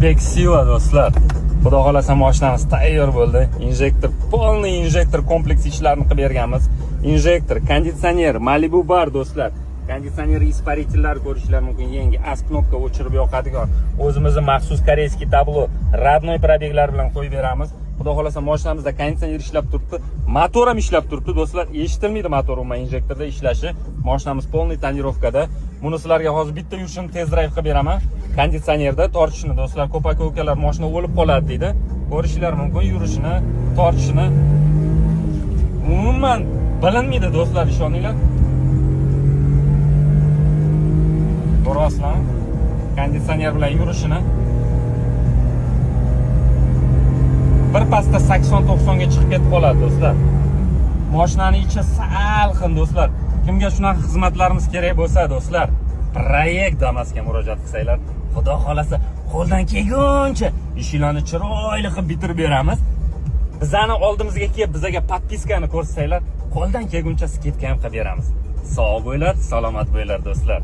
Outback Siva do'stlar. Xudo xolasa mashinamiz tayyor bo'ldi. Injektor, polniy injektor kompleks ishlarini qilib berganmiz. Injektor, konditsioner, Malibu bar do'stlar. Konditsioner испарительlar ko'rishlar mumkin. Yangi as knopka o'chirib yoqadigan, o'zimizning maxsus koreyskiy tablo, родной probeglar bilan qo'yib beramiz. Xudo xolasa mashinamizda konditsioner ishlab turibdi, motor ham ishlab turibdi do'stlar. Eshitilmaydi motor umuman injektorda ishlashi. Mashinamiz polniy tonirovkada. Buni sizlarga hozir bitta yurishini tezroq qilib beraman. Konditsionerda tortishini do'stlar, ko'p aka-ukalar mashina o'lib qoladi deydi. Ko'rishlar mumkin yurishini, tortishini. Umuman bilinmaydi do'stlar, ishoninglar. Ko'rasizlar? Konditsioner bilan yurishini. Bir pasda 80-90 ga chiqib ketib qoladi do'stlar. Mashinaning ichi salqin do'stlar. Kimga shunaqa xizmatlarimiz kerak bo'lsa do'stlar, proyekt Damas'ga murojaat qilsanglar, xudo xolasa qo'ldan kelguncha ishlarni chiroyli qilib bitirib beramiz. Bizani oldimizga kelib bizga podpiskani ko'rsanglar, qo'ldan kelguncha skidka ham qilib beramiz. Sog' bo'linglar, salomat bo'linglar do'stlar.